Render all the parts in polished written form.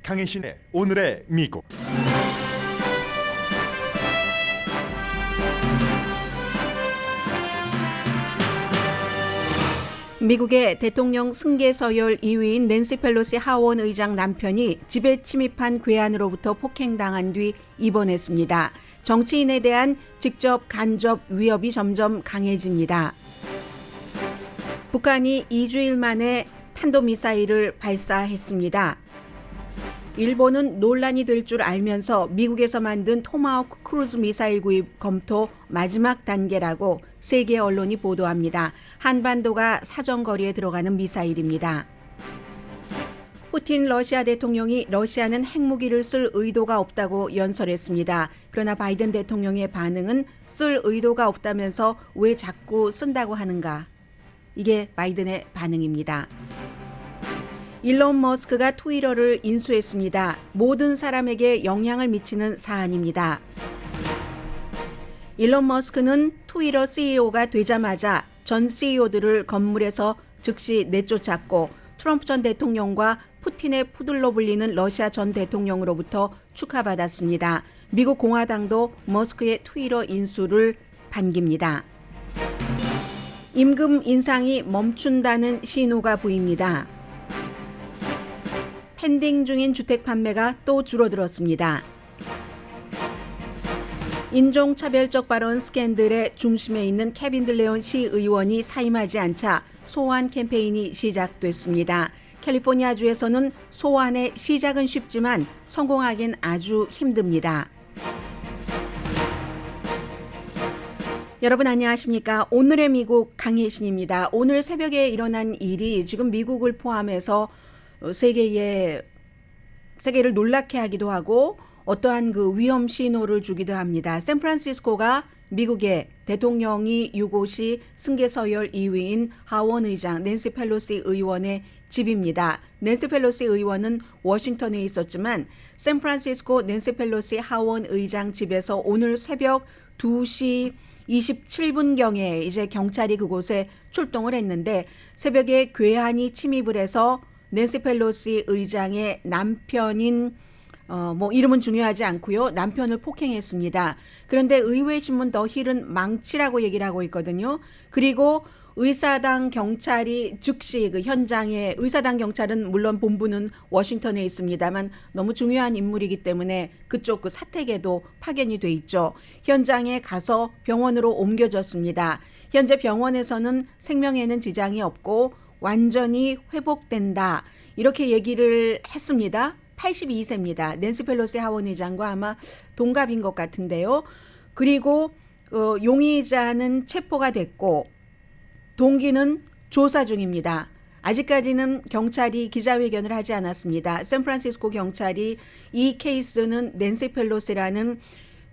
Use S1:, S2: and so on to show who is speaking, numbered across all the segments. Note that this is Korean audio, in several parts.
S1: 강혜신의 오늘의 미국.
S2: 미국의 대통령 승계 서열 2위인 낸시 펠로시 하원 의장 남편이 집에 침입한 괴한으로부터 폭행당한 뒤 입원했습니다. 정치인에 대한 직접 간접 위협이 점점 강해집니다. 북한이 2주일 만에 탄도미사일을 발사했습니다. 일본은 논란이 될 줄 알면서 미국에서 만든 토마호크 크루즈 미사일 구입 검토 마지막 단계라고 세계 언론이 보도합니다. 한반도가 사정거리에 들어가는 미사일입니다. 푸틴 러시아 대통령이 러시아는 핵무기를 쓸 의도가 없다고 연설했습니다. 그러나 바이든 대통령의 반응은 쓸 의도가 없다면서 왜 자꾸 쓴다고 하는가? 이게 바이든의 반응입니다. 일론 머스크가 트위터를 인수했습니다. 모든 사람에게 영향을 미치는 사안입니다. 일론 머스크는 트위터 CEO가 되자마자 전 CEO들을 건물에서 즉시 내쫓았고 트럼프 전 대통령과 푸틴의 푸들로 불리는 러시아 전 대통령으로부터 축하받았습니다. 미국 공화당도 머스크의 트위터 인수를 반깁니다. 임금 인상이 멈춘다는 신호가 보입니다. 펜딩 중인 주택 판매가 또 줄어들었습니다. 인종차별적 발언 스캔들의 중심에 있는 케빈 들레온 시의원이 사임하지 않자 소환 캠페인이 시작됐습니다. 캘리포니아주에서는 소환의 시작은 쉽지만 성공하긴 아주 힘듭니다. 여러분 안녕하십니까? 오늘의 미국 강혜신입니다. 오늘 새벽에 일어난 일이 지금 미국을 포함해서 세계를 놀라게 하기도 하고 어떠한 그 위험 신호를 주기도 합니다. 샌프란시스코가 미국의 대통령이 유고시 승계 서열 2위인 하원 의장 낸시 펠로시 의원의 집입니다. 낸시 펠로시 의원은 워싱턴에 있었지만 샌프란시스코 낸시 펠로시 하원 의장 집에서 오늘 새벽 2시 27분경에 이제 경찰이 그곳에 출동을 했는데 새벽에 괴한이 침입을 해서 낸시 펠로시 의장의 남편인 이름은 중요하지 않고요. 남편을 폭행했습니다. 그런데 의회신문 더 힐은 망치라고 얘기를 하고 있거든요. 그리고 의사당 경찰이 즉시 그 현장에 의사당 경찰은 물론 본부는 워싱턴에 있습니다만 너무 중요한 인물이기 때문에 그쪽 그 사택에도 파견이 돼 있죠. 현장에 가서 병원으로 옮겨졌습니다. 현재 병원에서는 생명에는 지장이 없고 완전히 회복된다. 이렇게 얘기를 했습니다. 82세입니다. 낸시 펠로시 하원 의장과 아마 동갑인 것 같은데요. 그리고 용의자는 체포가 됐고 동기는 조사 중입니다. 아직까지는 경찰이 기자회견을 하지 않았습니다. 샌프란시스코 경찰이 이 케이스는 낸시 펠로시라는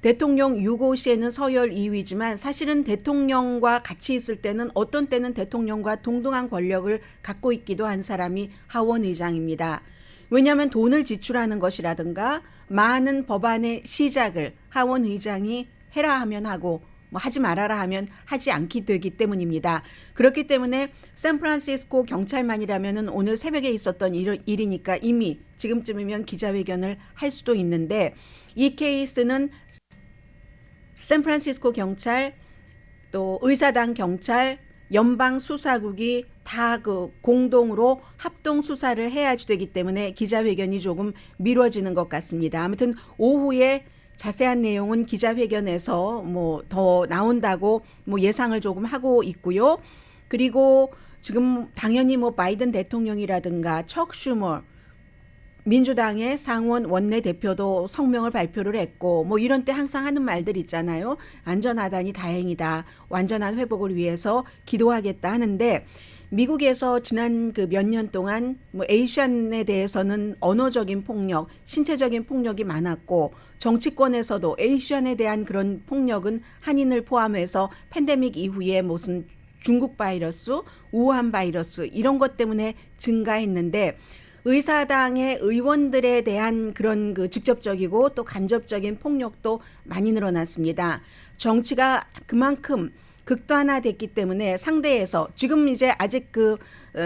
S2: 대통령 유고시에는 서열 2위지만 사실은 대통령과 같이 있을 때는 어떤 때는 대통령과 동등한 권력을 갖고 있기도 한 사람이 하원 의장입니다. 왜냐하면 돈을 지출하는 것이라든가 많은 법안의 시작을 하원 의장이 해라 하면 하고 하지 말아라 하면 하지 않기 되기 때문입니다. 그렇기 때문에 샌프란시스코 경찰만이라면 오늘 새벽에 있었던 일이니까 이미 지금쯤이면 기자회견을 할 수도 있는데 이 케이스는 샌프란시스코 경찰 또 의사당 경찰 연방 수사국이 다 그 공동으로 합동 수사를 해야지 되기 때문에 기자회견이 조금 미뤄지는 것 같습니다. 아무튼 오후에 자세한 내용은 기자회견에서 더 나온다고 예상을 조금 하고 있고요. 그리고 지금 당연히 바이든 대통령이라든가 척 슈머 민주당의 상원 원내대표도 성명을 발표를 했고 이런 때 항상 하는 말들 있잖아요. 안전하다니 다행이다. 완전한 회복을 위해서 기도하겠다 하는데 미국에서 지난 그 몇 년 동안 에이션에 대해서는 언어적인 폭력, 신체적인 폭력이 많았고 정치권에서도 에이션에 대한 그런 폭력은 한인을 포함해서 팬데믹 이후에 무슨 중국 바이러스, 우한 바이러스 이런 것 때문에 증가했는데 의사당의 의원들에 대한 그런 그 직접적이고 또 간접적인 폭력도 많이 늘어났습니다. 정치가 그만큼 극단화됐기 때문에 상대에서 지금 이제 아직 그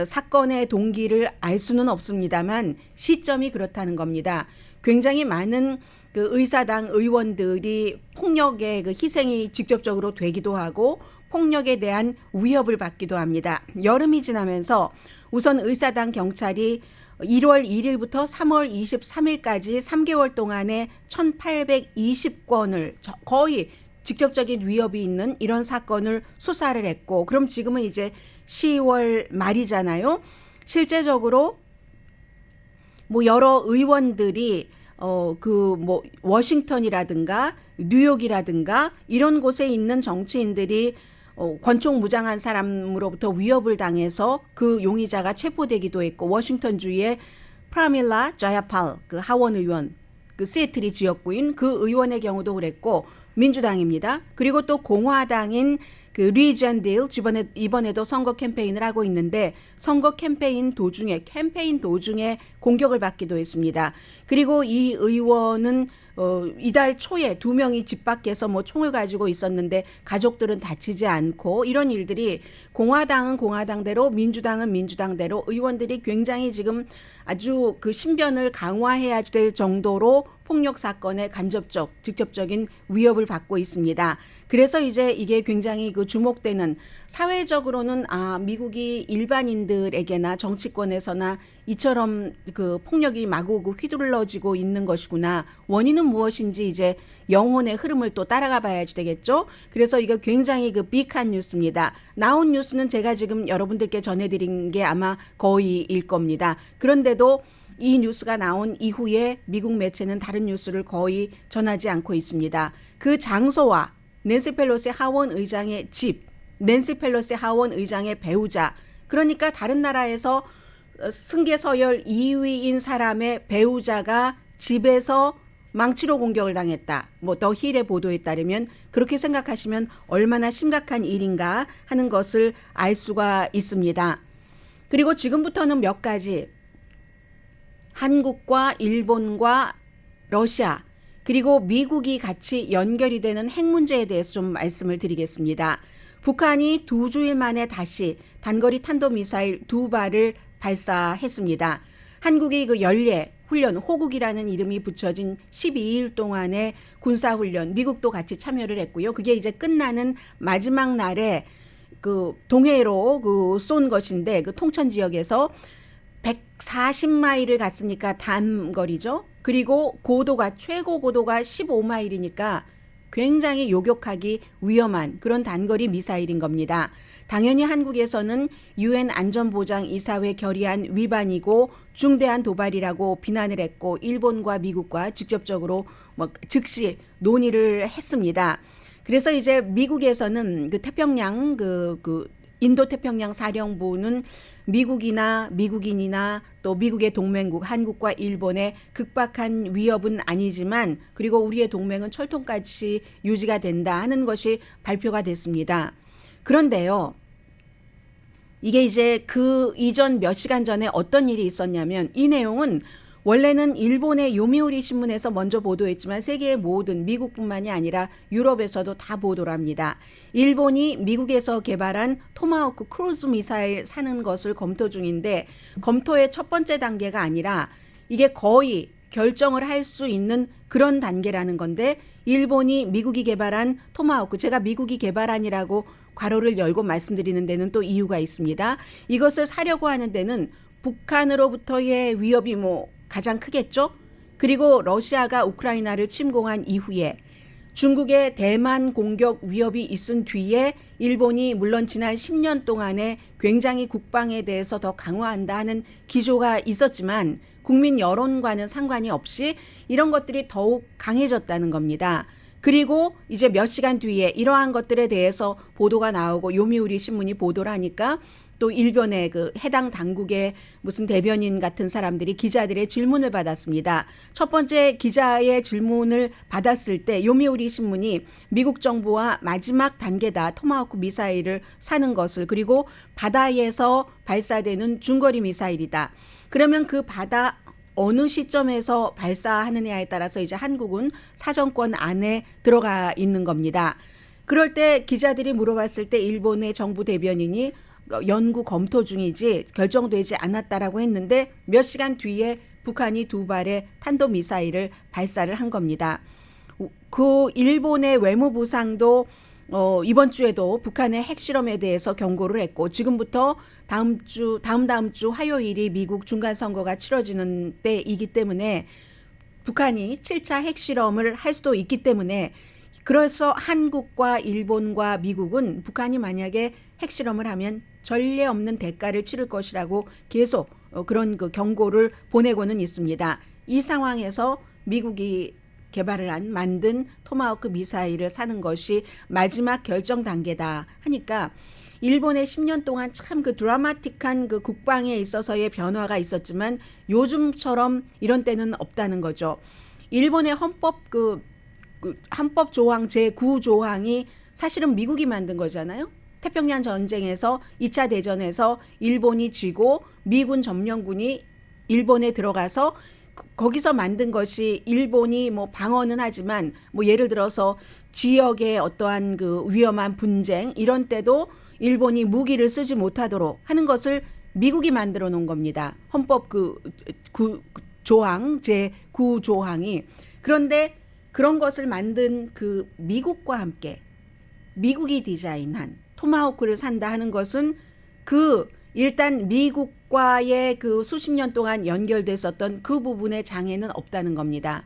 S2: 사건의 동기를 알 수는 없습니다만 시점이 그렇다는 겁니다. 굉장히 많은 그 의사당 의원들이 폭력의 그 희생이 직접적으로 되기도 하고 폭력에 대한 위협을 받기도 합니다. 여름이 지나면서 우선 의사당 경찰이 1월 1일부터 3월 23일까지 3개월 동안에 1820건을 거의 직접적인 위협이 있는 이런 사건을 수사를 했고, 그럼 지금은 이제 10월 말이잖아요. 실제적으로 뭐 여러 의원들이 그 뭐 워싱턴이라든가 뉴욕이라든가 이런 곳에 있는 정치인들이 권총 무장한 사람으로부터 위협을 당해서 그 용의자가 체포되기도 했고, 워싱턴주의 프라밀라 자야팔 그 하원 의원, 그 시애틀이 지역구인 그 의원의 경우도 그랬고, 민주당입니다. 그리고 또 공화당인 그 리젠 딜 이번에도 선거 캠페인을 하고 있는데 선거 캠페인 도중에 공격을 받기도 했습니다. 그리고 이 의원은 이달 초에 2명이 집 밖에서 뭐 총을 가지고 있었는데 가족들은 다치지 않고, 이런 일들이 공화당은 공화당대로 민주당은 민주당대로 의원들이 굉장히 지금 아주 그 신변을 강화해야 될 정도로 폭력 사건에 간접적, 직접적인 위협을 받고 있습니다. 그래서 이제 이게 굉장히 그 주목되는, 사회적으로는 미국이 일반인들에게나 정치권에서나 이처럼 그 폭력이 마구 휘둘러지고 있는 것이구나. 원인은 무엇인지 이제 영혼의 흐름을 또 따라가 봐야지 되겠죠. 그래서 이거 굉장히 그 빅한 뉴스입니다. 나온 뉴스는 제가 지금 여러분들께 전해드린 게 아마 거의일 겁니다. 그런데도 이 뉴스가 나온 이후에 미국 매체는 다른 뉴스를 거의 전하지 않고 있습니다. 그 장소와 낸시 펠로시 하원 의장의 집, 낸시 펠로시 하원 의장의 배우자, 그러니까 다른 나라에서 승계 서열 2위인 사람의 배우자가 집에서 망치로 공격을 당했다. 뭐 더 힐의 보도에 따르면 그렇게 생각하시면 얼마나 심각한 일인가 하는 것을 알 수가 있습니다. 그리고 지금부터는 몇 가지 한국과 일본과 러시아 그리고 미국이 같이 연결이 되는 핵 문제에 대해서 좀 말씀을 드리겠습니다. 북한이 2주일 만에 다시 단거리 탄도미사일 2발을 발사했습니다. 한국이 그 연례 훈련, 호국이라는 이름이 붙여진 12일 동안의 군사훈련, 미국도 같이 참여를 했고요. 그게 이제 끝나는 마지막 날에 그 동해로 그 쏜 것인데, 그 통천 지역에서 140마일을 갔으니까 단거리죠. 그리고 최고 고도가 15마일이니까 굉장히 요격하기 위험한 그런 단거리 미사일인 겁니다. 당연히 한국에서는 UN 안전보장이사회 결의안 위반이고 중대한 도발이라고 비난을 했고, 일본과 미국과 직접적으로 즉시 논의를 했습니다. 그래서 이제 미국에서는 그 태평양 인도태평양 사령부는 미국인이나 또 미국의 동맹국 한국과 일본의 극박한 위협은 아니지만, 그리고 우리의 동맹은 철통같이 유지가 된다 하는 것이 발표가 됐습니다. 그런데요, 이게 이제 그 이전 몇 시간 전에 어떤 일이 있었냐면, 이 내용은 원래는 일본의 요미우리 신문에서 먼저 보도했지만 세계의 모든, 미국뿐만이 아니라 유럽에서도 다 보도를 합니다. 일본이 미국에서 개발한 토마호크 크루즈 미사일 사는 것을 검토 중인데, 검토의 첫 번째 단계가 아니라 이게 거의 결정을 할 수 있는 그런 단계라는 건데, 일본이 미국이 개발한 토마호크, 제가 미국이 개발한이라고 괄호를 열고 말씀드리는 데는 또 이유가 있습니다. 이것을 사려고 하는 데는 북한으로부터의 위협이 가장 크겠죠. 그리고 러시아가 우크라이나를 침공한 이후에 중국의 대만 공격 위협이 있은 뒤에 일본이 물론 지난 10년 동안에 굉장히 국방에 대해서 더 강화한다 하는 기조가 있었지만 국민 여론과는 상관이 없이 이런 것들이 더욱 강해졌다는 겁니다. 그리고 이제 몇 시간 뒤에 이러한 것들에 대해서 보도가 나오고 요미우리 신문이 보도를 하니까 또 일본의 그 해당 당국의 무슨 대변인 같은 사람들이 기자들의 질문을 받았습니다. 첫 번째 기자의 질문을 받았을 때 요미우리 신문이 미국 정부와 마지막 단계다, 토마호크 미사일을 사는 것을, 그리고 바다에서 발사되는 중거리 미사일이다. 그러면 그 바다 어느 시점에서 발사하느냐에 따라서 이제 한국은 사정권 안에 들어가 있는 겁니다. 그럴 때 기자들이 물어봤을 때 일본의 정부 대변인이 연구 검토 중이지 결정되지 않았다라고 했는데 몇 시간 뒤에 북한이 2발의 탄도미사일을 발사를 한 겁니다. 그 일본의 외무부상도 이번 주에도 북한의 핵실험에 대해서 경고를 했고 지금부터 다음 주 화요일이 미국 중간선거가 치러지는 때이기 때문에 북한이 7차 핵실험을 할 수도 있기 때문에 그래서 한국과 일본과 미국은 북한이 만약에 핵실험을 하면 전례 없는 대가를 치를 것이라고 계속 그런 그 경고를 보내고는 있습니다. 이 상황에서 미국이 만든 토마호크 미사일을 사는 것이 마지막 결정 단계다 하니까 일본의 10년 동안 참 그 드라마틱한 그 국방에 있어서의 변화가 있었지만 요즘처럼 이런 때는 없다는 거죠. 일본의 헌법 조항 제9조항이 사실은 미국이 만든 거잖아요. 태평양 전쟁에서 2차 대전에서 일본이 지고 미군 점령군이 일본에 들어가서 거기서 만든 것이 일본이 뭐 방어는 하지만 뭐 예를 들어서 지역의 어떠한 그 위험한 분쟁 이런 때도 일본이 무기를 쓰지 못하도록 하는 것을 미국이 만들어 놓은 겁니다. 헌법 조항 제9조항이. 그런데 그런 것을 만든 그 미국과 함께 미국이 디자인한 토마호크를 산다 하는 것은 일단 미국과의 그 수십 년 동안 연결됐었던 그 부분의 장애는 없다는 겁니다.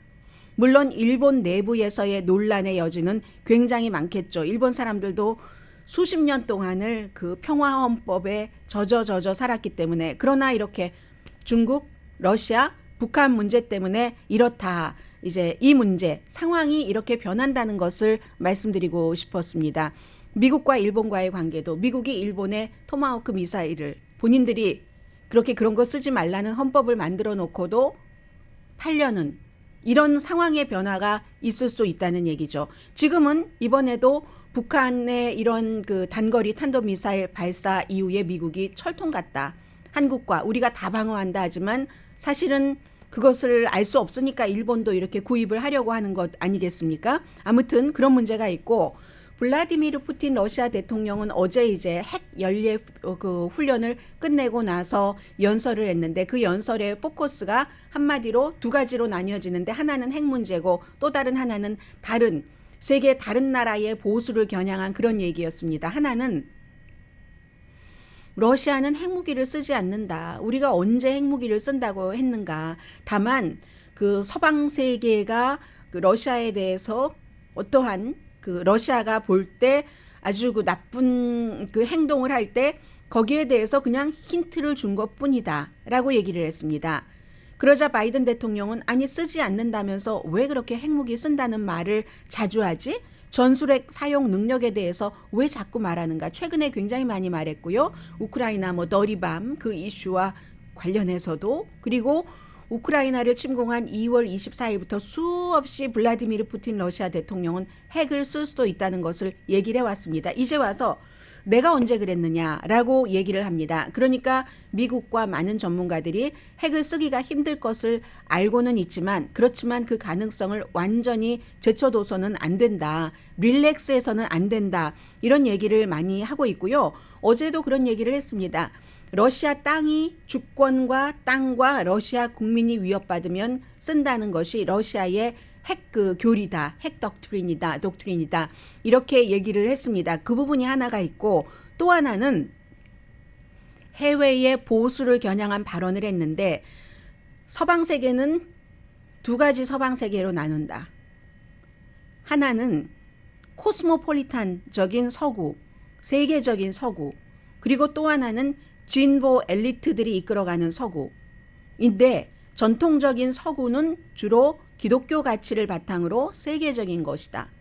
S2: 물론 일본 내부에서의 논란의 여지는 굉장히 많겠죠. 일본 사람들도 수십 년 동안을 그 평화헌법에 젖어 살았기 때문에. 그러나 이렇게 중국, 러시아, 북한 문제 때문에 이렇다. 이제 이 문제, 상황이 이렇게 변한다는 것을 말씀드리고 싶었습니다. 미국과 일본과의 관계도 미국이 일본의 토마호크 미사일을 본인들이 그렇게 그런 거 쓰지 말라는 헌법을 만들어 놓고도 8년은 이런 상황의 변화가 있을 수 있다는 얘기죠. 지금은 이번에도 북한의 이런 그 단거리 탄도미사일 발사 이후에 미국이 철통 같다. 한국과 우리가 다 방어한다 하지만 사실은 그것을 알 수 없으니까 일본도 이렇게 구입을 하려고 하는 것 아니겠습니까? 아무튼 그런 문제가 있고 블라디미르 푸틴 러시아 대통령은 어제 이제 핵 연례 그 훈련을 끝내고 나서 연설을 했는데 그 연설의 포커스가 한마디로 두 가지로 나뉘어지는데 하나는 핵 문제고 또 다른 하나는 세계 다른 나라의 보수를 겨냥한 그런 얘기였습니다. 하나는 러시아는 핵무기를 쓰지 않는다. 우리가 언제 핵무기를 쓴다고 했는가. 다만 그 서방 세계가 그 러시아에 대해서 어떠한 그 러시아가 볼 때 아주 그 나쁜 그 행동을 할 때 거기에 대해서 그냥 힌트를 준 것뿐이다라고 얘기를 했습니다. 그러자 바이든 대통령은 아니 쓰지 않는다면서 왜 그렇게 핵무기 쓴다는 말을 자주 하지? 전술핵 사용 능력에 대해서 왜 자꾸 말하는가? 최근에 굉장히 많이 말했고요. 우크라이나 너리밤 그 이슈와 관련해서도 그리고 우크라이나를 침공한 2월 24일부터 수없이 블라디미르 푸틴 러시아 대통령은 핵을 쓸 수도 있다는 것을 얘기를 해왔습니다. 이제 와서 내가 언제 그랬느냐라고 얘기를 합니다. 그러니까 미국과 많은 전문가들이 핵을 쓰기가 힘들 것을 알고는 있지만 그렇지만 그 가능성을 완전히 제쳐둬서는 안 된다. 릴렉스해서는 안 된다. 이런 얘기를 많이 하고 있고요. 어제도 그런 얘기를 했습니다. 러시아 땅이 주권과 땅과 러시아 국민이 위협받으면 쓴다는 것이 러시아의 핵 교리다. 핵 독트린이다. 이렇게 얘기를 했습니다. 그 부분이 하나가 있고 또 하나는 해외의 보수를 겨냥한 발언을 했는데 서방 세계는 두 가지 서방 세계로 나눈다. 하나는 코스모폴리탄적인 서구, 세계적인 서구, 그리고 또 하나는 진보 엘리트들이 이끌어가는 서구인데 전통적인 서구는 주로 기독교 가치를 바탕으로 세계적인 것이다.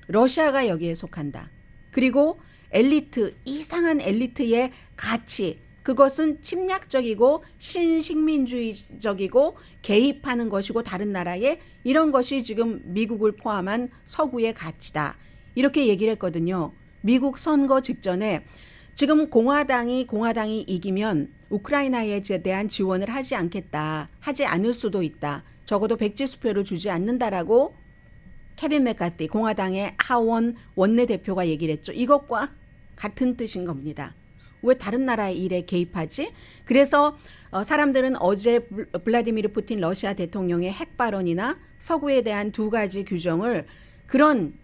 S2: 러시아가 여기에 속한다. 그리고 엘리트, 이상한 엘리트의 가치, 그것은 침략적이고 신식민주의적이고 개입하는 것이고 다른 나라에 이런 것이 지금 미국을 포함한 서구의 가치다. 이렇게 얘기를 했거든요. 미국 선거 직전에 지금 공화당이 이기면 우크라이나에 대한 지원을 하지 않겠다. 하지 않을 수도 있다. 적어도 백지 수표를 주지 않는다라고 케빈 맥카티 공화당의 하원 원내대표가 얘기를 했죠. 이것과 같은 뜻인 겁니다. 왜 다른 나라의 일에 개입하지? 그래서 사람들은 어제 블라디미르 푸틴 러시아 대통령의 핵 발언이나 서구에 대한 두 가지 규정을 그런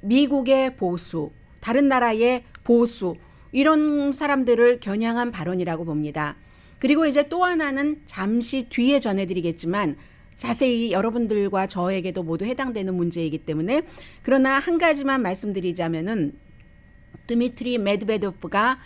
S2: 미국의 보수, 다른 나라의 보수 이런 사람들을 겨냥한 발언이라고 봅니다. 그리고 이제 또 하나는 잠시 뒤에 전해드리겠지만 자세히 여러분들과 저에게도 모두 해당되는 문제이기 때문에 그러나 한 가지만 말씀드리자면은 드미트리 메드베도프가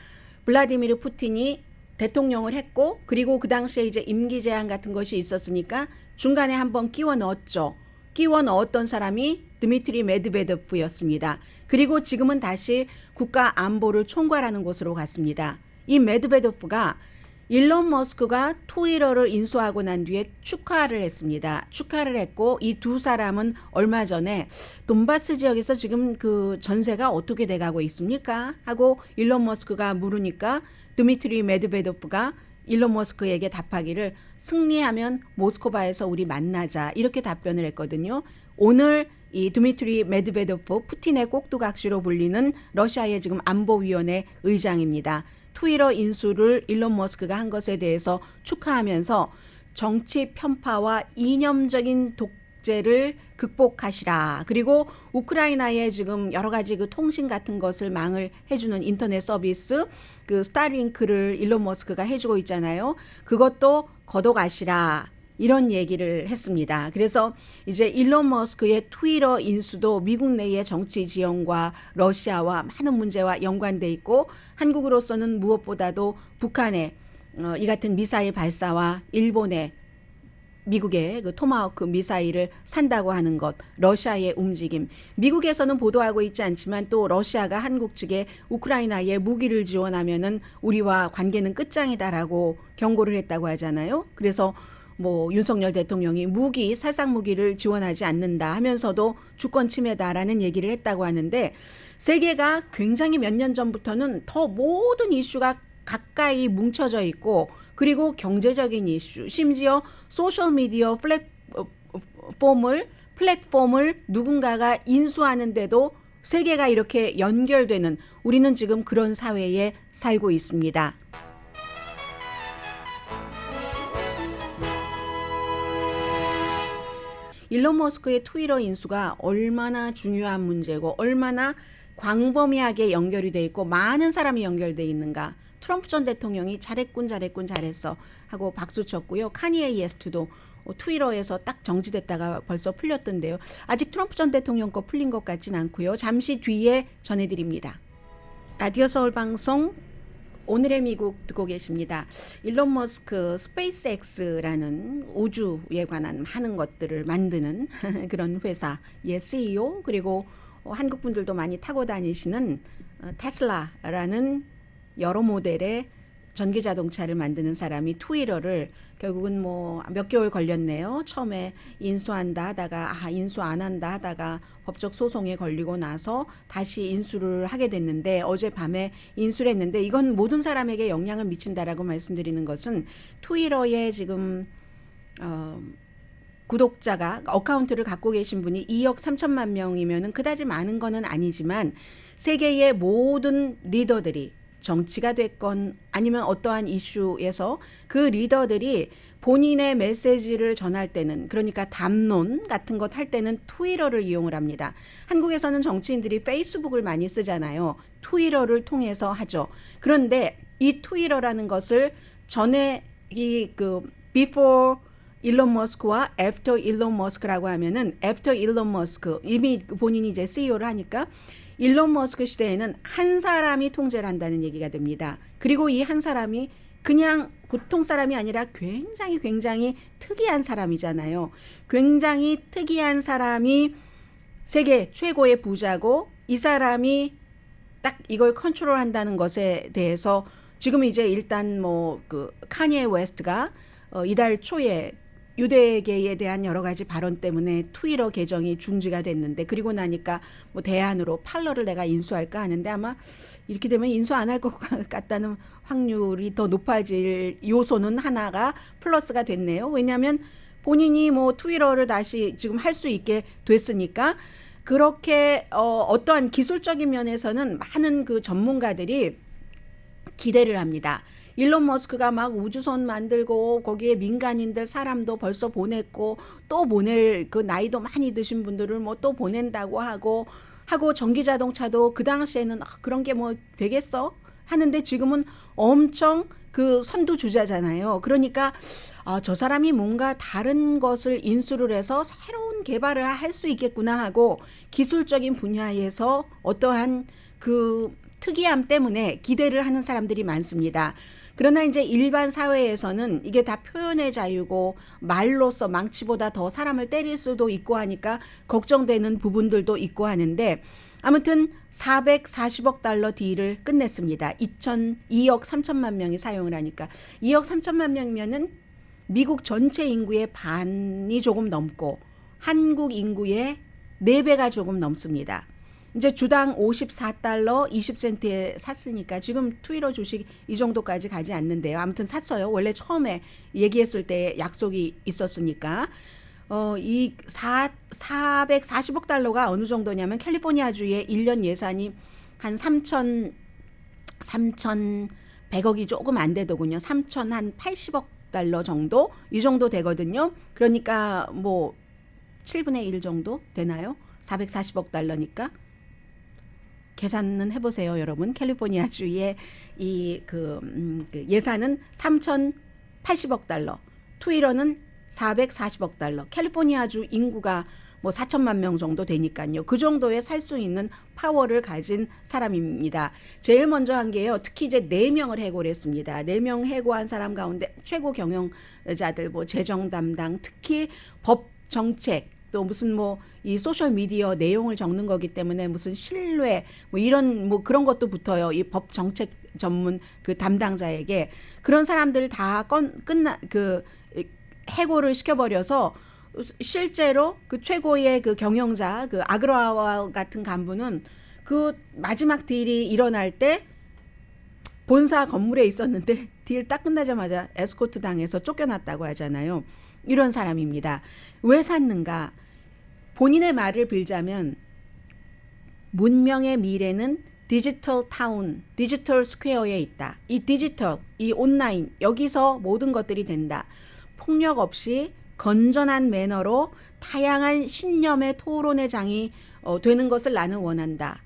S2: 블라디미르 푸틴이 대통령을 했고 그리고 그 당시에 이제 임기 제한 같은 것이 있었으니까 중간에 한번 끼워 넣었죠. 끼워 넣었던 사람이 드미트리 메드베도프였습니다. 그리고 지금은 다시 국가 안보를 총괄하는 곳으로 갔습니다. 이 메드베도프가 일론 머스크가 트위터를 인수하고 난 뒤에 축하를 했습니다. 축하를 했고 이 두 사람은 얼마 전에 돈바스 지역에서 지금 그 전세가 어떻게 돼가고 있습니까? 하고 일론 머스크가 물으니까 드미트리 메드베도프가 일론 머스크에게 답하기를 승리하면 모스크바에서 우리 만나자 이렇게 답변을 했거든요. 오늘 이 드미트리 메드베도프 푸틴의 꼭두각시로 불리는 러시아의 지금 안보위원회 의장입니다. 트위터 인수를 일론 머스크가 한 것에 대해서 축하하면서 정치 편파와 이념적인 독재를 극복하시라. 그리고 우크라이나에 지금 여러 가지 그 통신 같은 것을 망을 해주는 인터넷 서비스 그 스타링크를 일론 머스크가 해주고 있잖아요. 그것도 걷어가시라. 이런 얘기를 했습니다. 그래서 이제 일론 머스크의 트위터 인수도 미국 내의 정치 지형과 러시아와 많은 문제와 연관돼 있고 한국으로서는 무엇보다도 북한의 이 같은 미사일 발사와 일본의 미국의 그 토마호크 미사일을 산다고 하는 것, 러시아의 움직임. 미국에서는 보도하고 있지 않지만 또 러시아가 한국 측에 우크라이나에 무기를 지원하면은 우리와 관계는 끝장이다라고 경고를 했다고 하잖아요. 그래서 뭐 윤석열 대통령이 살상 무기를 지원하지 않는다 하면서도 주권 침해다라는 얘기를 했다고 하는데 세계가 굉장히 몇 년 전부터는 더 모든 이슈가 가까이 뭉쳐져 있고 그리고 경제적인 이슈 심지어 소셜미디어 플랫폼을 누군가가 인수하는데도 세계가 이렇게 연결되는 우리는 지금 그런 사회에 살고 있습니다. 일론 머스크의 트위터 인수가 얼마나 중요한 문제고 얼마나 광범위하게 연결이 돼 있고 많은 사람이 연결돼 있는가. 트럼프 전 대통령이 잘했어 하고 박수 쳤고요. 카니에 이스트도 트위터에서 딱 정지됐다가 벌써 풀렸던데요. 아직 트럼프 전 대통령 거 풀린 것 같진 않고요. 잠시 뒤에 전해드립니다. 라디오 서울 방송 오늘의 미국 듣고 계십니다. 일론 머스크 스페이스X라는 우주에 관한 많은 것들을 만드는 그런 회사의 CEO 그리고 한국 분들도 많이 타고 다니시는 테슬라라는 여러 모델의 전기 자동차를 만드는 사람이 트위터를 결국은 뭐 몇 개월 걸렸네요. 처음에 인수한다 하다가 인수 안 한다 하다가 법적 소송에 걸리고 나서 다시 인수를 하게 됐는데 어젯밤에 인수를 했는데 이건 모든 사람에게 영향을 미친다라고 말씀드리는 것은 트위터에 지금 구독자가 어카운트를 갖고 계신 분이 2억 3천만 명이면은 그다지 많은 거는 아니지만 세계의 모든 리더들이 정치가 됐건 아니면 어떠한 이슈에서 그 리더들이 본인의 메시지를 전할 때는 그러니까 담론 같은 것 할 때는 트위터를 이용을 합니다. 한국에서는 정치인들이 페이스북을 많이 쓰잖아요. 트위터를 통해서 하죠. 그런데 이 트위터라는 것을 전에 before 일론 머스크와 애프터 일론 머스크라고 하면은 애프터 일론 머스크 이미 본인이 이제 CEO를 하니까 일론 머스크 시대에는 한 사람이 통제를 한다는 얘기가 됩니다. 그리고 이 한 사람이 그냥 보통 사람이 아니라 굉장히 특이한 사람이잖아요. 굉장히 특이한 사람이 세계 최고의 부자고 이 사람이 딱 이걸 컨트롤한다는 것에 대해서 지금 이제 일단 뭐 그 카니에 웨스트가 이달 초에 유대계에 대한 여러 가지 발언 때문에 트위터 계정이 중지가 됐는데 그리고 나니까 뭐 대안으로 팔러를 내가 인수할까 하는데 아마 이렇게 되면 인수 안 할 것 같다는 확률이 더 높아질 요소는 하나가 플러스가 됐네요. 왜냐하면 본인이 뭐 트위터를 다시 지금 할 수 있게 됐으니까 그렇게 어떠한 기술적인 면에서는 많은 그 전문가들이 기대를 합니다. 일론 머스크가 막 우주선 만들고 거기에 민간인들 사람도 벌써 보냈고 또 보낼 그 나이도 많이 드신 분들을 뭐 또 보낸다고 하고 전기 자동차도 그 당시에는 그런 게 뭐 되겠어? 하는데 지금은 엄청 그 선두주자잖아요. 그러니까 저 사람이 뭔가 다른 것을 인수를 해서 새로운 개발을 할 수 있겠구나 하고 기술적인 분야에서 어떠한 그 특이함 때문에 기대를 하는 사람들이 많습니다. 그러나 이제 일반 사회에서는 이게 다 표현의 자유고 말로써 망치보다 더 사람을 때릴 수도 있고 하니까 걱정되는 부분들도 있고 하는데 아무튼 440억 달러 딜을 끝냈습니다. 2억 3천만 명이 사용을 하니까 2억 3천만 명이면은 미국 전체 인구의 반이 조금 넘고 한국 인구의 4배가 조금 넘습니다. 이제 주당 54달러 20센트에 샀으니까 지금 트위터 주식 이 정도까지 가지 않는데요. 아무튼 샀어요. 원래 처음에 얘기했을 때 약속이 있었으니까. 이 440억 달러가 어느 정도냐면 캘리포니아주의 1년 예산이 한 3,100억이 조금 안 되더군요. 3,080억 달러 정도? 이 정도 되거든요. 그러니까 뭐 7분의 1 정도 되나요? 440억 달러니까. 계산은 해보세요, 여러분. 캘리포니아주의 그 예산은 3,080억 달러. 트위터는 440억 달러. 캘리포니아주 인구가 뭐 4천만 명 정도 되니까요. 그 정도에 살 수 있는 파워를 가진 사람입니다. 제일 먼저 한 게요. 특히 이제 4명을 해고를 했습니다. 4명 해고한 사람 가운데 최고 경영자들, 뭐 재정 담당, 특히 법 정책, 또 무슨 뭐 이 소셜 미디어 내용을 적는 거기 때문에 무슨 신뢰 뭐 이런 뭐 그런 것도 붙어요. 이 법 정책 전문 그 담당자에게 그런 사람들 다 해고를 시켜버려서 실제로 그 최고의 그 경영자 그 아그라왈 같은 간부는 그 마지막 딜이 일어날 때 본사 건물에 있었는데 딜 딱 끝나자마자 에스코트 당해서 쫓겨났다고 하잖아요. 이런 사람입니다. 왜 샀는가? 본인의 말을 빌자면 문명의 미래는 디지털 타운, 디지털 스퀘어에 있다. 이 디지털, 이 온라인 여기서 모든 것들이 된다. 폭력 없이 건전한 매너로 다양한 신념의 토론의 장이 되는 것을 나는 원한다.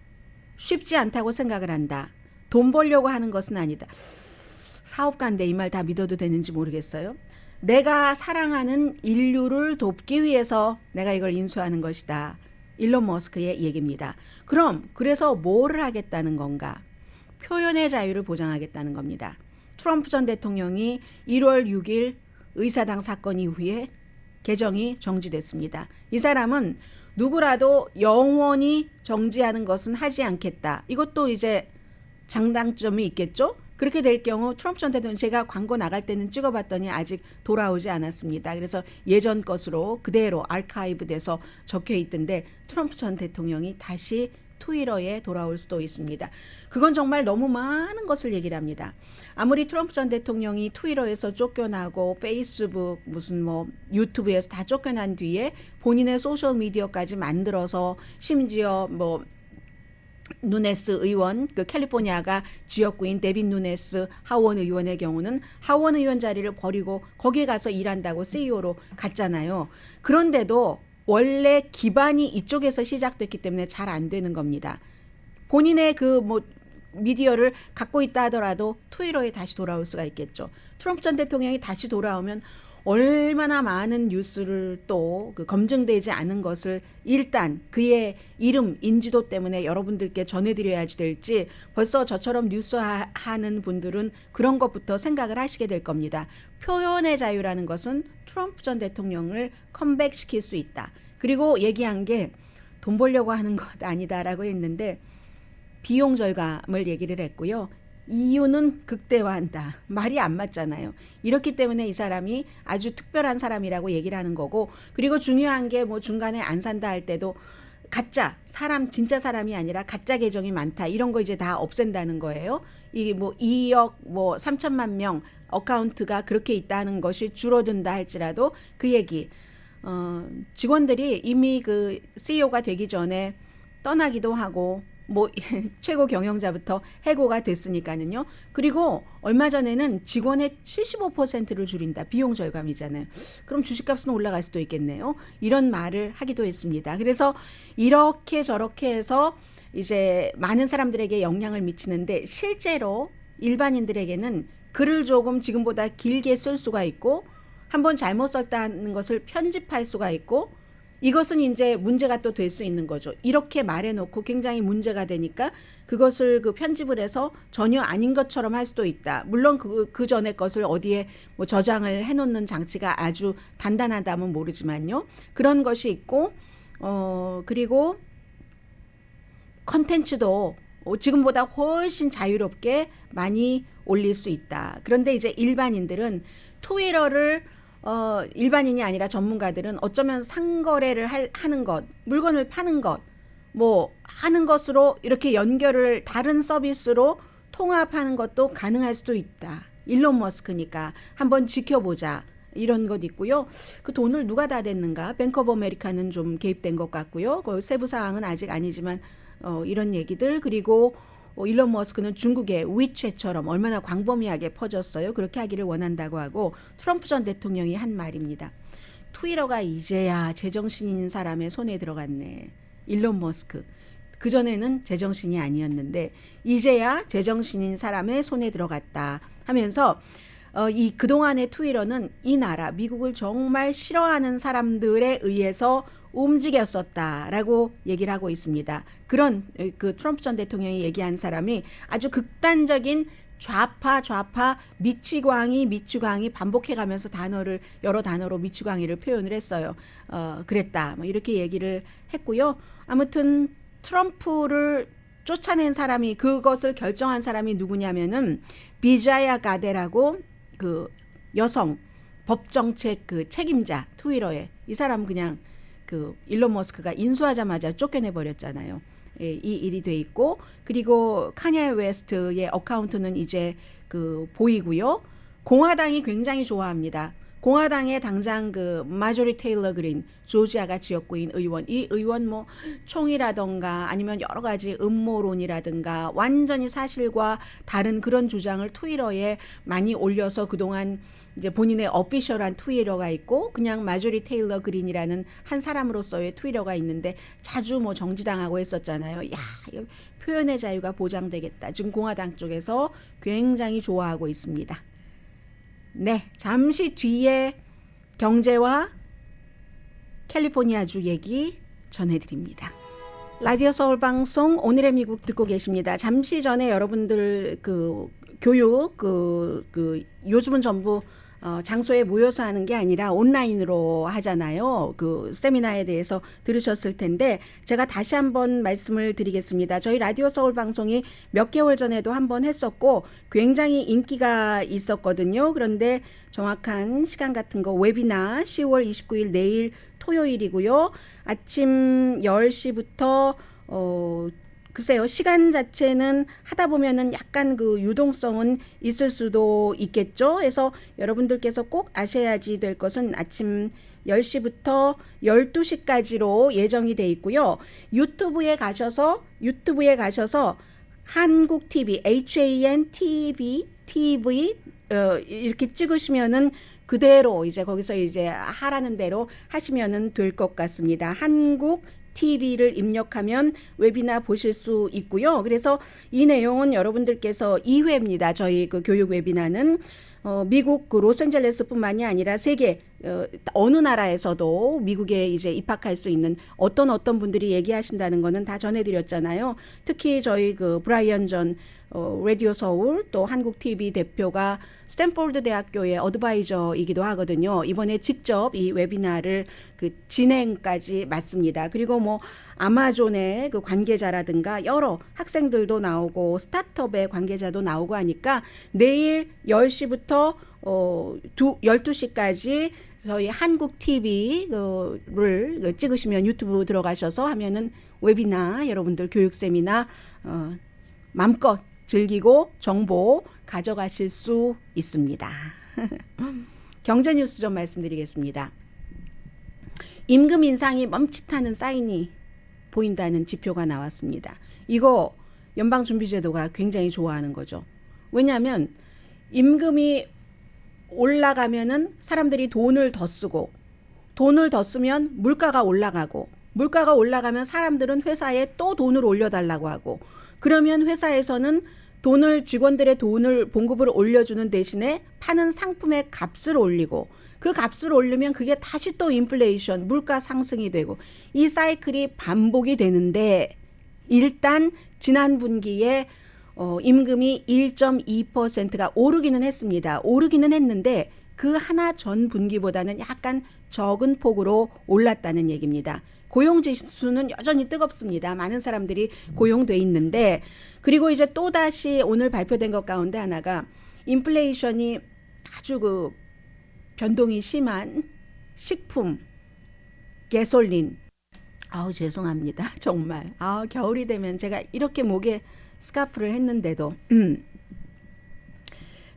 S2: 쉽지 않다고 생각을 한다. 돈 벌려고 하는 것은 아니다. 사업가인데 이 말 다 믿어도 되는지 모르겠어요. 내가 사랑하는 인류를 돕기 위해서 내가 이걸 인수하는 것이다. 일론 머스크의 얘기입니다. 그래서 뭐를 하겠다는 건가? 표현의 자유를 보장하겠다는 겁니다. 트럼프 전 대통령이 1월 6일 의사당 사건 이후에 계정이 정지됐습니다. 이 사람은 누구라도 영원히 정지하는 것은 하지 않겠다. 이것도 이제 장단점이 있겠죠? 그렇게 될 경우 트럼프 전 대통령 제가 광고 나갈 때는 찍어봤더니 아직 돌아오지 않았습니다. 그래서 예전 것으로 그대로 아카이브 돼서 적혀 있던데 트럼프 전 대통령이 다시 트위터에 돌아올 수도 있습니다. 그건 정말 너무 많은 것을 얘기를 합니다. 아무리 트럼프 전 대통령이 트위터에서 쫓겨나고 페이스북 무슨 뭐 유튜브에서 다 쫓겨난 뒤에 본인의 소셜 미디어까지 만들어서 심지어 뭐 누네스 의원, 그 캘리포니아가 지역구인 데빈 누네스 하원 의원의 경우는 하원 의원 자리를 버리고 거기에 가서 일한다고 CEO로 갔잖아요. 그런데도 원래 기반이 이쪽에서 시작됐기 때문에 잘 안 되는 겁니다. 본인의 그 뭐 미디어를 갖고 있다 하더라도 트위터에 다시 돌아올 수가 있겠죠. 트럼프 전 대통령이 다시 돌아오면 얼마나 많은 뉴스를 또 그 검증되지 않은 것을 일단 그의 이름, 인지도 때문에 여러분들께 전해드려야지 될지 벌써 저처럼 뉴스 하는 분들은 그런 것부터 생각을 하시게 될 겁니다. 표현의 자유라는 것은 트럼프 전 대통령을 컴백시킬 수 있다. 그리고 얘기한 게 돈 벌려고 하는 것 아니다라고 했는데 비용 절감을 얘기를 했고요. 이유는 극대화한다. 말이 안 맞잖아요. 이렇기 때문에 이 사람이 아주 특별한 사람이라고 얘기를 하는 거고 그리고 중요한 게 뭐 중간에 안 산다 할 때도 가짜 사람 진짜 사람이 아니라 가짜 계정이 많다. 이런 거 이제 다 없앤다는 거예요. 이 뭐 2억 뭐 3천만 명 어카운트가 그렇게 있다는 것이 줄어든다 할지라도 그 얘기 직원들이 이미 그 CEO가 되기 전에 떠나기도 하고 뭐 최고 경영자부터 해고가 됐으니까는요. 그리고 얼마 전에는 직원의 75%를 줄인다. 비용 절감이잖아요. 그럼 주식값은 올라갈 수도 있겠네요. 이런 말을 하기도 했습니다. 그래서 이렇게 저렇게 해서 이제 많은 사람들에게 영향을 미치는데 실제로 일반인들에게는 글을 조금 지금보다 길게 쓸 수가 있고 한번 잘못 썼다는 것을 편집할 수가 있고 이것은 이제 문제가 또 될 수 있는 거죠. 이렇게 말해놓고 굉장히 문제가 되니까 그것을 그 편집을 해서 전혀 아닌 것처럼 할 수도 있다. 물론 그 전에 것을 어디에 뭐 저장을 해놓는 장치가 아주 단단하다면 모르지만요. 그런 것이 있고, 그리고 컨텐츠도 지금보다 훨씬 자유롭게 많이 올릴 수 있다. 그런데 이제 일반인들은 트위터를 일반인이 아니라 전문가들은 어쩌면 상거래를 하는 것, 물건을 파는 것, 뭐 하는 것으로 이렇게 연결을 다른 서비스로 통합하는 것도 가능할 수도 있다. 일론 머스크니까 한번 지켜보자. 이런 것 있고요. 그 돈을 누가 다 댔는가? 뱅크 오브 아메리카는 좀 개입된 것 같고요. 그 세부 사항은 아직 아니지만 이런 얘기들 그리고 일론 머스크는 중국의 위챗처럼 얼마나 광범위하게 퍼졌어요. 그렇게 하기를 원한다고 하고 트럼프 전 대통령이 한 말입니다. 트위터가 이제야 제정신인 사람의 손에 들어갔네. 일론 머스크. 그전에는 제정신이 아니었는데 이제야 제정신인 사람의 손에 들어갔다 하면서 이 그동안의 트위터는 이 나라 미국을 정말 싫어하는 사람들에 의해서 움직였었다라고 얘기를 하고 있습니다. 그런 그 트럼프 전 대통령이 얘기한 사람이 아주 극단적인 좌파 미치광이 반복해가면서 여러 단어로 미치광이를 표현을 했어요. 그랬다. 뭐 이렇게 얘기를 했고요. 아무튼 트럼프를 쫓아낸 사람이 그것을 결정한 사람이 누구냐면은 비자야 가데라고 그 여성 법정책 그 책임자 트위터에 이 사람 그냥 그 일론 머스크가 인수하자마자 쫓겨내 버렸잖아요. 예, 이 일이 돼 있고 그리고 카니에 웨스트의 어카운트는 이제 그 보이고요. 공화당이 굉장히 좋아합니다. 공화당의 당장 그 마조리 테일러 그린 조지아가 지역구인 의원 이 의원 뭐 총이라던가 아니면 여러 가지 음모론이라든가 완전히 사실과 다른 그런 주장을 트위터에 많이 올려서 그동안 이제 본인의 어피셜한 트위터가 있고 그냥 마조리 테일러 그린이라는 한 사람으로서의 트위터가 있는데 자주 뭐 정지당하고 했었잖아요. 야, 표현의 자유가 보장되겠다. 지금 공화당 쪽에서 굉장히 좋아하고 있습니다. 네, 잠시 뒤에 경제와 캘리포니아주 얘기 전해드립니다. 라디오 서울 방송 오늘의 미국 듣고 계십니다. 잠시 전에 여러분들 그 교육 요즘은 전부 장소에 모여서 하는 게 아니라 온라인으로 하잖아요. 그 세미나에 대해서 들으셨을 텐데 제가 다시 한번 말씀을 드리겠습니다. 저희 라디오 서울 방송이 몇 개월 전에도 한번 했었고 굉장히 인기가 있었거든요. 그런데 정확한 시간 같은 거 웨비나 10월 29일 내일 토요일이고요. 아침 10시부터 글쎄요, 시간 자체는 하다 보면은 약간 그 유동성은 있을 수도 있겠죠. 그래서 여러분들께서 꼭 아셔야지 될 것은 아침 10시부터 12시까지로 예정이 돼 있고요. 유튜브에 가셔서 한국 TV, HANTV, TV 이렇게 찍으시면은 그대로 이제 거기서 이제 하라는 대로 하시면은 될 것 같습니다. 한국 TV를 입력하면 웨비나 보실 수 있고요. 그래서 이 내용은 여러분들께서 2회입니다. 저희 그 교육 웨비나는 미국 그 로스앤젤레스뿐만이 아니라 세계 어느 나라에서도 미국에 이제 입학할 수 있는 어떤 분들이 얘기하신다는 거는 다 전해드렸잖아요. 특히 저희 그 브라이언 전 라디오 서울 또 한국 TV 대표가 스탠포드 대학교의 어드바이저이기도 하거든요. 이번에 직접 이 웨비나를 그 진행까지 맡습니다. 그리고 뭐 아마존의 그 관계자라든가 여러 학생들도 나오고 스타트업의 관계자도 나오고 하니까 내일 10시부터 12시까지 저희 한국 TV를 찍으시면 유튜브 들어가셔서 하면은 웨비나 여러분들 교육 세미나 마음껏 즐기고 정보 가져가실 수 있습니다. 경제 뉴스 좀 말씀드리겠습니다. 임금 인상이 멈칫하는 사인이 보인다는 지표가 나왔습니다. 이거 연방준비제도가 굉장히 좋아하는 거죠. 왜냐하면 임금이 올라가면은 사람들이 돈을 더 쓰고, 돈을 더 쓰면 물가가 올라가고, 물가가 올라가면 사람들은 회사에 또 돈을 올려달라고 하고, 그러면 회사에서는 직원들의 돈을 봉급을 올려주는 대신에 파는 상품의 값을 올리고, 그 값을 올리면 그게 다시 또 인플레이션, 물가 상승이 되고, 이 사이클이 반복이 되는데, 일단 지난 분기에 임금이 1.2%가 오르기는 했습니다. 오르기는 했는데 그 하나 전 분기보다는 약간 적은 폭으로 올랐다는 얘기입니다. 고용지수는 여전히 뜨겁습니다. 많은 사람들이 고용돼 있는데, 그리고 이제 또다시 오늘 발표된 것 가운데 하나가 인플레이션이 아주 변동이 심한 식품, 가솔린. 죄송합니다. 정말. 겨울이 되면 제가 이렇게 목에 스카프를 했는데도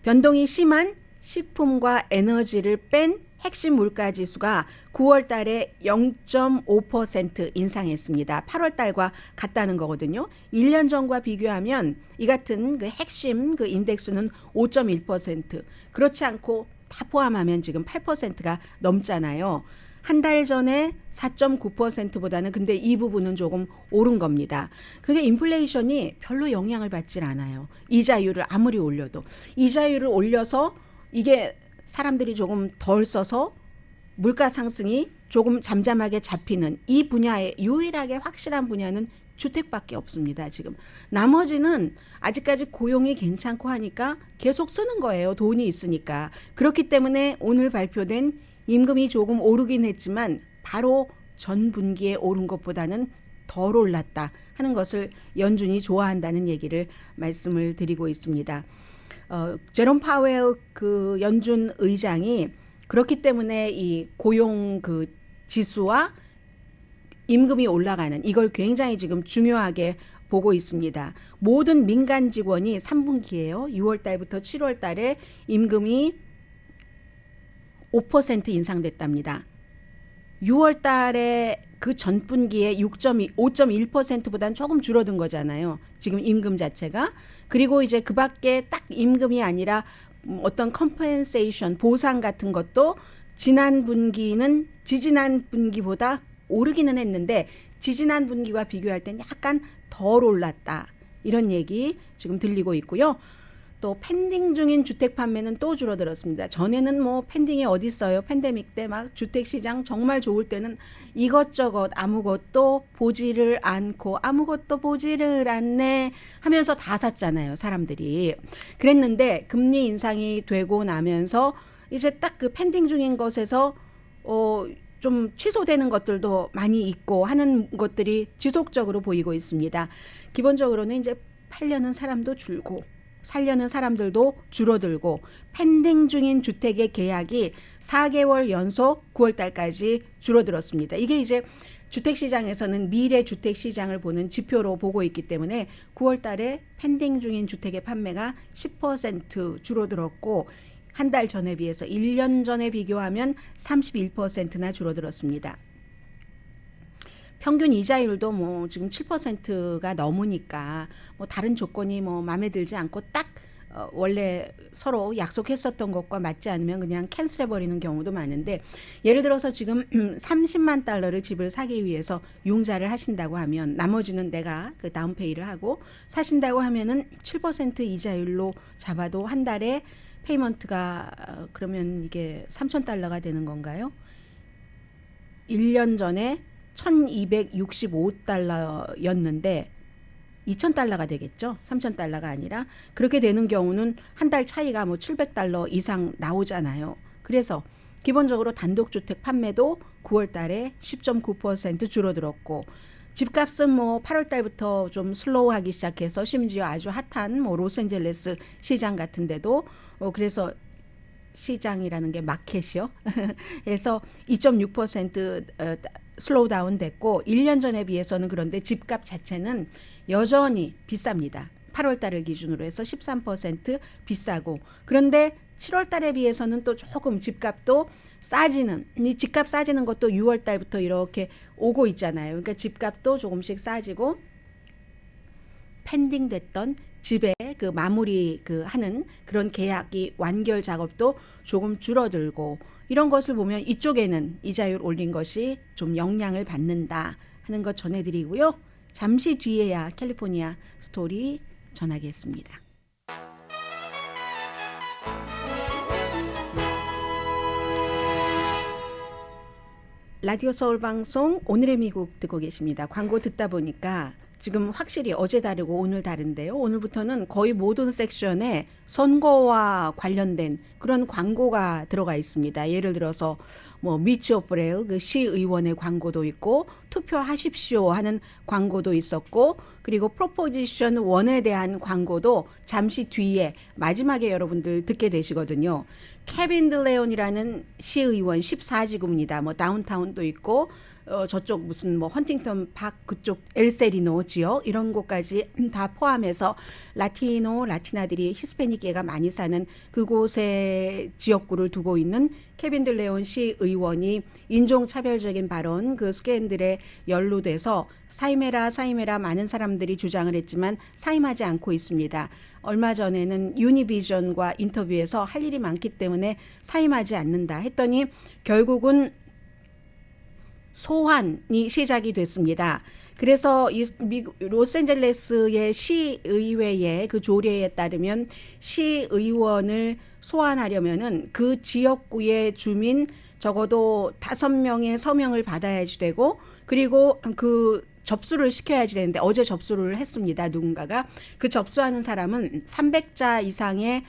S2: 변동이 심한 식품과 에너지를 뺀 핵심 물가 지수가 9월 달에 0.5% 인상했습니다. 8월 달과 같다는 거거든요. 1년 전과 비교하면 이 같은 핵심 인덱스는 5.1%. 그렇지 않고 다 포함하면 지금 8%가 넘잖아요. 한 달 전에 4.9%보다는 근데 이 부분은 조금 오른 겁니다. 그게 인플레이션이 별로 영향을 받질 않아요. 이자율을 아무리 올려도. 이자율을 올려서 이게 사람들이 조금 덜 써서 물가 상승이 조금 잠잠하게 잡히는 이 분야에 유일하게 확실한 분야는 주택밖에 없습니다. 지금 나머지는 아직까지 고용이 괜찮고 하니까 계속 쓰는 거예요. 돈이 있으니까. 그렇기 때문에 오늘 발표된 임금이 조금 오르긴 했지만 바로 전 분기에 오른 것보다는 덜 올랐다 하는 것을 연준이 좋아한다는 얘기를 말씀을 드리고 있습니다. 제롬 파웰 연준 의장이 그렇기 때문에 이 고용 지수와 임금이 올라가는 이걸 굉장히 지금 중요하게 보고 있습니다. 모든 민간 직원이 3분기예요. 6월 달부터 7월 달에 임금이 5% 인상됐답니다. 6월 달에 그 전분기에 5.1%보다는 조금 줄어든 거잖아요. 지금 임금 자체가. 그리고 이제 그 밖에 딱 임금이 아니라 어떤 컴펜세이션, 보상 같은 것도 지지난 분기보다 오르기는 했는데 지지난 분기와 비교할 땐 약간 덜 올랐다. 이런 얘기 지금 들리고 있고요. 또 펜딩 중인 주택 판매는 또 줄어들었습니다. 전에는 펜딩이 어디 있어요? 팬데믹 때 막 주택 시장 정말 좋을 때는 이것저것 아무것도 보지를 않고 아무것도 보지를 않네 하면서 다 샀잖아요. 사람들이. 그랬는데 금리 인상이 되고 나면서 이제 딱 펜딩 중인 것에서 좀 취소되는 것들도 많이 있고 하는 것들이 지속적으로 보이고 있습니다. 기본적으로는 이제 팔려는 사람도 줄고 살려는 사람들도 줄어들고 펜딩 중인 주택의 계약이 4개월 연속 9월 달까지 줄어들었습니다. 이게 이제 주택시장에서는 미래 주택시장을 보는 지표로 보고 있기 때문에 9월 달에 펜딩 중인 주택의 판매가 10% 줄어들었고 한 달 전에 비해서 1년 전에 비교하면 31%나 줄어들었습니다. 평균 이자율도 지금 7%가 넘으니까 다른 조건이 마음에 들지 않고 딱 원래 서로 약속했었던 것과 맞지 않으면 그냥 캔슬해버리는 경우도 많은데, 예를 들어서 지금 30만 달러를 집을 사기 위해서 융자를 하신다고 하면 나머지는 내가 다운페이를 하고 사신다고 하면은 7% 이자율로 잡아도 한 달에 페이먼트가 그러면 이게 3,000달러가 되는 건가요? 1년 전에 1,265달러였는데 2,000달러가 되겠죠. 3,000달러가 아니라. 그렇게 되는 경우는 한 달 차이가 700달러 이상 나오잖아요. 그래서 기본적으로 단독주택 판매도 9월 달에 10.9% 줄어들었고, 집값은 8월 달부터 좀 슬로우하기 시작해서 심지어 아주 핫한 로스앤젤레스 시장 같은 데도 그래서 시장이라는 게 마켓이요. 그래서 2.6% 슬로우 다운 됐고 1년 전에 비해서는 그런데 집값 자체는 여전히 비쌉니다. 8월 달을 기준으로 해서 13% 비싸고, 그런데 7월 달에 비해서는 또 조금 집값도 싸지는, 이 집값 싸지는 것도 6월 달부터 이렇게 오고 있잖아요. 그러니까 집값도 조금씩 싸지고 펜딩 됐던 집에 그 마무리 그 하는 그런 계약이 완결 작업도 조금 줄어들고, 이런 것을 보면 이쪽에는 이자율 올린 것이 좀 영향을 받는다 하는 것 전해드리고요. 잠시 뒤에야 캘리포니아 스토리 전하겠습니다. 라디오 서울 방송 오늘의 미국 듣고 계십니다. 광고 듣다 보니까 지금 확실히 어제 다르고 오늘 다른데요. 오늘부터는 거의 모든 섹션에 선거와 관련된 그런 광고가 들어가 있습니다. 예를 들어서 뭐 미치 오프레일 그 시의원의 광고도 있고, 투표하십시오 하는 광고도 있었고, 그리고 프로포지션 1에 대한 광고도 잠시 뒤에 마지막에 여러분들 듣게 되시거든요. 케빈 들레온이라는 시의원 14지구입니다. 뭐 다운타운도 있고 저쪽 무슨 뭐 헌팅턴 박 그쪽 엘세리노 지역 이런 곳까지 다 포함해서 라티나들이 히스패닉계가 많이 사는 그곳의 지역구를 두고 있는 케빈 들레온 시의원이 인종차별적인 발언 그 스캔들에 연루돼서 사임해라 많은 사람들이 주장을 했지만 사임하지 않고 있습니다. 얼마 전에는 유니비전과 인터뷰에서 할 일이 많기 때문에 사임하지 않는다 했더니 결국은 소환이 시작이 됐습니다. 그래서 이 로스앤젤레스의 시의회의 그 조례에 따르면 시의원을 소환하려면은 그 지역구의 주민 적어도 5명의 서명을 받아야지 되고, 그리고 그 접수를 시켜야지 되는데 어제 접수를 했습니다. 누군가가. 그 접수하는 사람은 300자 이상의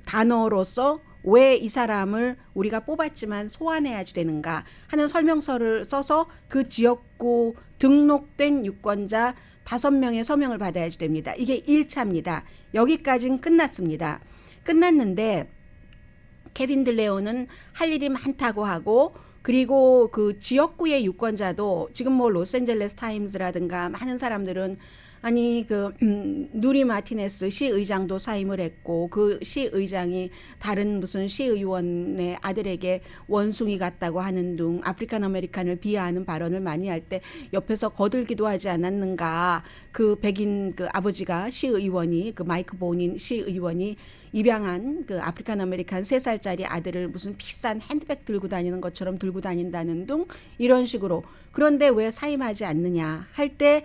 S2: 단어로서 왜 이 사람을 우리가 뽑았지만 소환해야지 되는가 하는 설명서를 써서 그 지역구 등록된 유권자 5명의 서명을 받아야지 됩니다. 이게 1차입니다. 여기까지는 끝났습니다. 끝났는데 케빈 들레오는 할 일이 많다고 하고, 그리고 그 지역구의 유권자도 지금 뭐 로스앤젤레스 타임즈라든가 많은 사람들은 아니 그 누리 마티네스 시의장도 사임을 했고, 그 시의장이 다른 무슨 시의원의 아들에게 원숭이 같다고 하는 등 아프리칸 아메리칸을 비하하는 발언을 많이 할 때 옆에서 거들기도 하지 않았는가. 그 백인 그 아버지가 시의원이 그 마이크 본인 시의원이 입양한 그 아프리칸 아메리칸 3살짜리 아들을 무슨 비싼 핸드백 들고 다니는 것처럼 들고 다닌다는 등 이런 식으로. 그런데 왜 사임하지 않느냐 할 때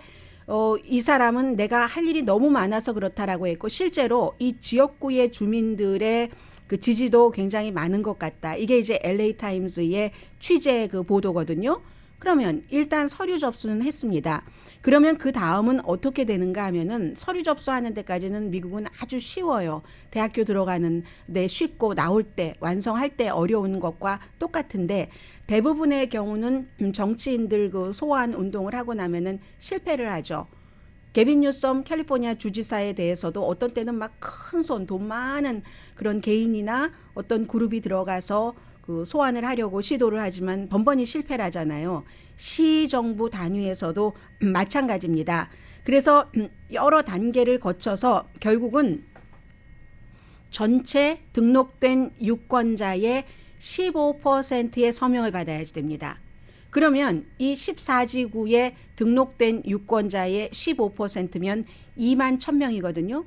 S2: 이 사람은 내가 할 일이 너무 많아서 그렇다라고 했고, 실제로 이 지역구의 주민들의 그 지지도 굉장히 많은 것 같다. 이게 이제 LA 타임즈의 취재 그 보도거든요. 그러면 일단 서류 접수는 했습니다. 그러면 그 다음은 어떻게 되는가 하면은 서류 접수하는 데까지는 미국은 아주 쉬워요. 대학교 들어가는 데 쉽고 나올 때 완성할 때 어려운 것과 똑같은데, 대부분의 경우는 정치인들 그 소환 운동을 하고 나면은 실패를 하죠. 게빈 뉴섬 캘리포니아 주지사에 대해서도 어떤 때는 막 큰 돈 많은 그런 개인이나 어떤 그룹이 들어가서 그 소환을 하려고 시도를 하지만 번번이 실패를 하잖아요. 시정부 단위에서도 마찬가지입니다. 그래서 여러 단계를 거쳐서 결국은 전체 등록된 유권자의 15%의 서명을 받아야지 됩니다. 그러면 이 14지구에 등록된 유권자의 15%면 2만 1,000명이거든요.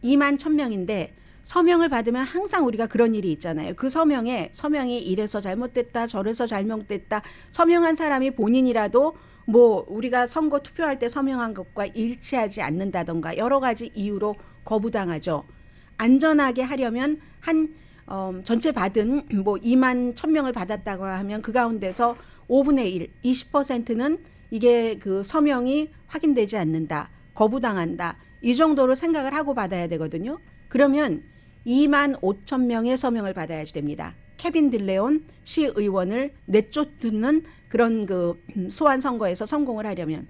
S2: 2만 1,000명인데 서명을 받으면 항상 우리가 그런 일이 있잖아요. 그 서명이 이래서 잘못됐다 저래서 잘못됐다, 서명한 사람이 본인이라도 뭐 우리가 선거 투표할 때 서명한 것과 일치하지 않는다던가 여러 가지 이유로 거부당하죠. 안전하게 하려면 전체 받은 뭐 2만 1,000명을 받았다고 하면 그 가운데서 5분의 1, 20%는 이게 그 서명이 확인되지 않는다, 거부당한다, 이 정도로 생각을 하고 받아야 되거든요. 그러면 2만 5천 명의 서명을 받아야지 됩니다. 케빈 들레온 시의원을 내쫓는 그런 그 소환 선거에서 성공을 하려면.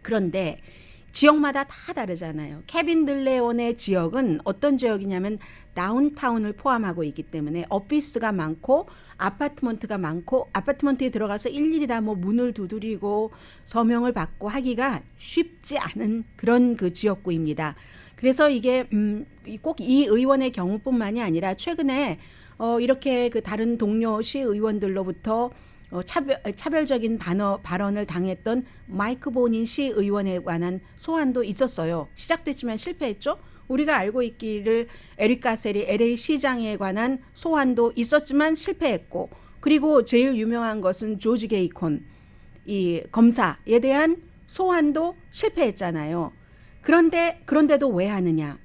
S2: 그런데 지역마다 다 다르잖아요. 케빈 들레온의 지역은 어떤 지역이냐면 다운타운을 포함하고 있기 때문에 오피스가 많고 아파트먼트가 많고 아파트먼트에 들어가서 일일이 다 뭐 문을 두드리고 서명을 받고 하기가 쉽지 않은 그런 그 지역구입니다. 그래서 이게 꼭 이 의원의 경우뿐만이 아니라 최근에 이렇게 그 다른 동료 시의원들로부터 차별적인 발언을 당했던 마이크 보닌 시의원에 관한 소환도 있었어요. 시작됐지만 실패했죠. 우리가 알고 있기를 에릭 가셀이 LA 시장에 관한 소환도 있었지만 실패했고, 그리고 제일 유명한 것은 조지 게이콘 이 검사에 대한 소환도 실패했잖아요. 그런데도 왜 하느냐?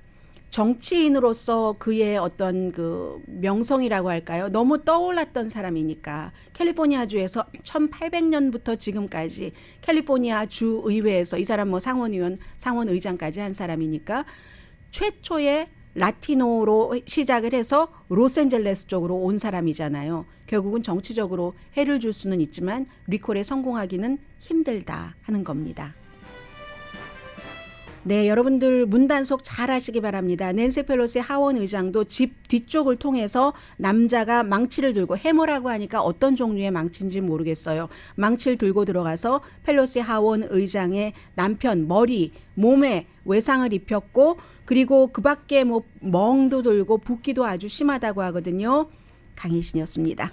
S2: 정치인으로서 그의 어떤 그 명성이라고 할까요? 너무 떠올랐던 사람이니까. 캘리포니아주에서 1800년부터 지금까지 캘리포니아 주 의회에서 이 사람 뭐 상원의원, 상원의장까지 한 사람이니까 최초의 라티노로 시작을 해서 로스앤젤레스 쪽으로 온 사람이잖아요. 결국은 정치적으로 해를 줄 수는 있지만 리콜에 성공하기는 힘들다 하는 겁니다. 네, 여러분들 문단속 잘 하시기 바랍니다. 낸시 펠로시 하원 의장도 집 뒤쪽을 통해서 남자가 망치를 들고, 해머라고 하니까 어떤 종류의 망치인지 모르겠어요. 망치를 들고 들어가서 펠로시 하원 의장의 남편 머리, 몸에 외상을 입혔고, 그리고 그 밖에 뭐 멍도 들고 붓기도 아주 심하다고 하거든요. 강희신이었습니다.